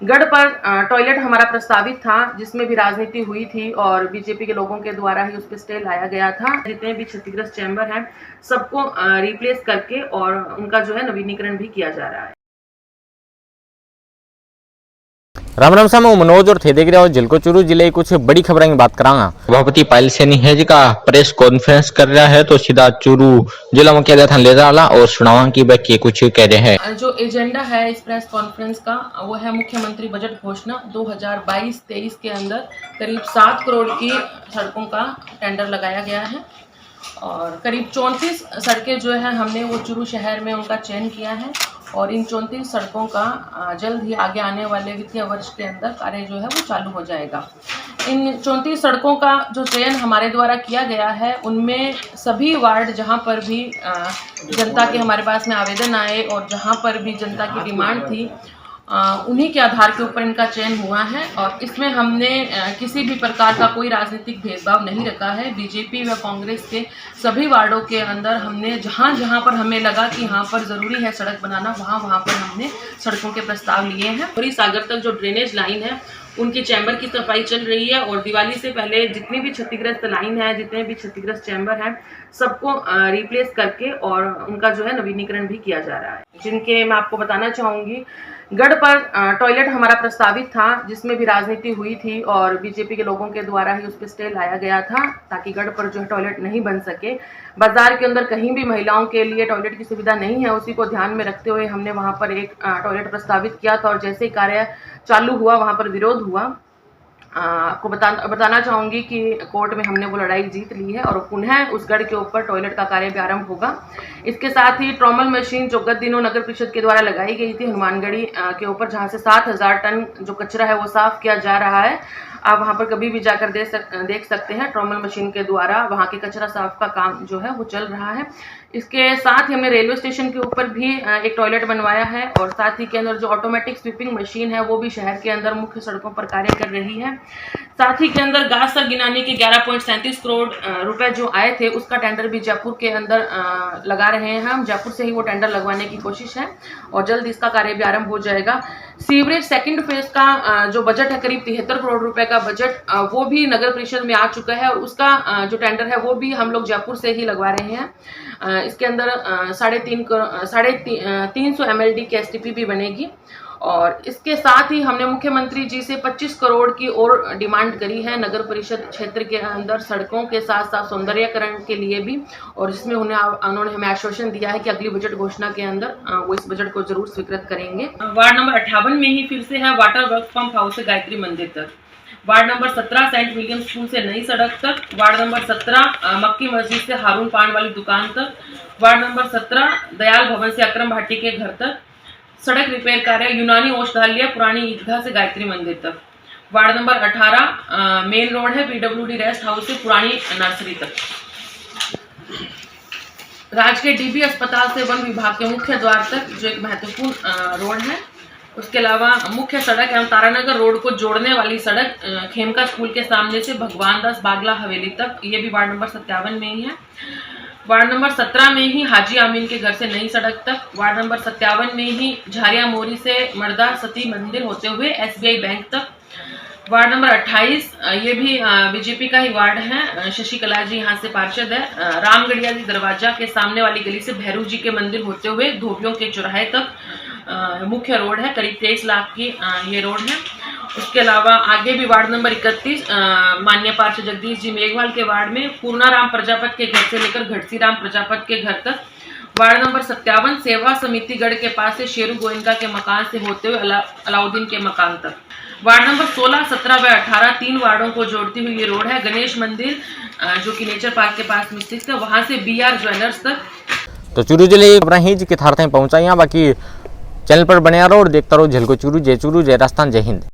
गढ़ पर टॉयलेट हमारा प्रस्तावित था, जिसमें भी राजनीति हुई थी और बीजेपी के लोगों के द्वारा ही उस पर स्टे लाया गया था। जितने भी क्षतिग्रस्त चैम्बर हैं सबको रिप्लेस करके और उनका जो है नवीनीकरण भी किया जा रहा है। राम राम सामू मनोज और थे देख रहे हो झिलको चूरू जिले की कुछ बड़ी खबरों की बात करांगा। सभापति पायल सैनी है जी का प्रेस कॉन्फ्रेंस कर रहा है तो सीधा चूरू जिला मुख्यालय थान ले जाला और सुनावा की बाकी कुछ कह रहे हैं। जो एजेंडा है इस प्रेस कॉन्फ्रेंस का वो है मुख्यमंत्री बजट घोषणा 2022-23 के अंदर करीब 7 करोड़ की सड़कों का टेंडर लगाया गया है और करीब 34 सड़कें जो है हमने वो चूरू शहर में उनका चयन किया है और इन 34 सड़कों का जल्द ही आगे आने वाले वित्तीय वर्ष के अंदर कार्य जो है वो चालू हो जाएगा। इन 34 सड़कों का जो चयन हमारे द्वारा किया गया है उनमें सभी वार्ड जहां पर भी जनता के हमारे पास में आवेदन आए और जहां पर भी जनता की डिमांड थी उन्हीं के आधार के ऊपर इनका चयन हुआ है और इसमें हमने किसी भी प्रकार का कोई राजनीतिक भेदभाव नहीं रखा है। बीजेपी व कांग्रेस के सभी वार्डों के अंदर हमने जहां जहां पर हमें लगा कि यहाँ पर ज़रूरी है सड़क बनाना वहां पर हमने सड़कों के प्रस्ताव लिए हैं। पूरी सागर तक जो ड्रेनेज लाइन है उनकी चैम्बर की सफाई चल रही है और दिवाली से पहले जितनी भी क्षतिग्रस्त लाइन है, जितने भी क्षतिग्रस्त चैम्बर हैं, सबको रिप्लेस करके और उनका जो है नवीनीकरण भी किया जा रहा है। जिनके मैं आपको बताना चाहूँगी, गढ़ पर टॉयलेट हमारा प्रस्तावित था, जिसमें भी राजनीति हुई थी और बीजेपी के लोगों के द्वारा ही उस पर स्टे लाया गया था ताकि गढ़ पर जो है टॉयलेट नहीं बन सके। बाजार के अंदर कहीं भी महिलाओं के लिए टॉयलेट की सुविधा नहीं है, उसी को ध्यान में रखते हुए हमने वहां पर एक टॉयलेट प्रस्तावित किया था और जैसे ही कार्य चालू हुआ वहां पर विरोध हुआ। आपको बताना चाहूँगी कि कोर्ट में हमने वो लड़ाई जीत ली है और पुनः उस गढ़ के ऊपर टॉयलेट का कार्य भी आरंभ होगा। इसके साथ ही ट्रॉमल मशीन जो गत दिनों नगर परिषद के द्वारा लगाई गई थी हनुमानगढ़ी के ऊपर, जहाँ से 7,000 टन जो कचरा है वो साफ किया जा रहा है। आप वहाँ पर कभी भी जाकर देख सकते हैं, ट्रॉमल मशीन के द्वारा वहाँ के कचरा साफ का काम जो है वो चल रहा है। इसके साथ ही हमने रेलवे स्टेशन के ऊपर भी एक टॉयलेट बनवाया है और साथ ही के अंदर जो ऑटोमेटिक स्वीपिंग मशीन है वो भी शहर के अंदर मुख्य सड़कों पर कार्य कर रही है। साथ ही के अंदर गासर गिनानी के 11.37 करोड़ रुपए जो आए थे उसका टेंडर भी जयपुर के अंदर लगा रहे हैं हम। जयपुर से ही वो टेंडर लगवाने की कोशिश है और जल्द इसका कार्य भी आरंभ हो जाएगा। सीवरेज सेकंड फेज का जो बजट है करीब 73 करोड़ रुपए का बजट वो भी नगर परिषद में आ चुका है और उसका जो टेंडर है वो भी हम लोग जयपुर से ही लगवा रहे हैं। इसके अंदर 350 MLD की STP भी बनेगी और इसके साथ ही हमने मुख्यमंत्री जी से 25 करोड़ की और डिमांड करी है नगर परिषद क्षेत्र के अंदर सड़कों के साथ साथ सौंदर्यकरण के लिए भी और जिसमें उन्होंने हमें आश्वासन दिया है कि अगली बजट घोषणा के अंदर वो इस बजट को जरूर स्वीकृत करेंगे। वार्ड नंबर 58 में ही फिर से है वाटर वर्क पंप हाउस से गायत्री मंदिर तक, ward number 17 saint William school से नई सड़क तक, वार्ड नंबर 17 मक्की मस्जिद से हारून पान वाली दुकान तक, वार्ड नंबर 17 दयाल भवन से अक्रम भाटी के घर तक, सड़क रिपेयर कार्य यूनानी औषधालय पुरानी ईदगाह से गायत्री मंदिर तक, वार्ड नंबर 18 मेन रोड है PWD रेस्ट हाउस से पुरानी नर्सरी तक, राजकीय DB अस्पताल से वन विभाग के मुख्य द्वार तक जो एक महत्वपूर्ण रोड है। उसके अलावा मुख्य सड़क एवं तारानगर रोड को जोड़ने वाली सड़क खेमका स्कूल के सामने से भगवान दास बागला हवेली तक, ये भी वार्ड नंबर 57 में ही है। वार्ड नंबर 17 में ही हाजी आमीन के घर से नई सड़क तक, वार्ड नंबर 57 में ही झारिया मोरी से मर्दा सती मंदिर होते हुए SBI बैंक तक, वार्ड नंबर 28 ये भी बीजेपी का ही वार्ड है, शशिकला जी यहाँ से पार्षद है, रामगढ़िया जी दरवाजा के सामने वाली गली से भैरू जी के मंदिर होते हुए धोबियों के चौराहे तक मुख्य रोड है, करीब 23 लाख की ये रोड है। उसके अलावा आगे भी वार्ड नंबर 31 माननीय पार्षद जगदीश जी मेघवाल के वार्ड में पूर्णाराम प्रजापत के घर से लेकर घटसी राम प्रजापत के घर तक, वार्ड नंबर 57 सेवा समिति गढ़ के पास से शेरू गोयनका के मकान से होते हुए अलाउद्दीन के मकान तक, वार्ड नंबर 16, 17 व 18 3 वार्डों को जोड़ती हुई ये रोड है, गणेश मंदिर जो कि नेचर पार्क के पास में स्थित है वहां से BR ज्वेलर्स तक। तो चूरू जिले खबरें ही जी के थार पहुंचाई, बाकी चैनल पर बने रहो और देखता रहो झिलको चूरू। जय चूरू, जय राजस्थान, जय हिंद।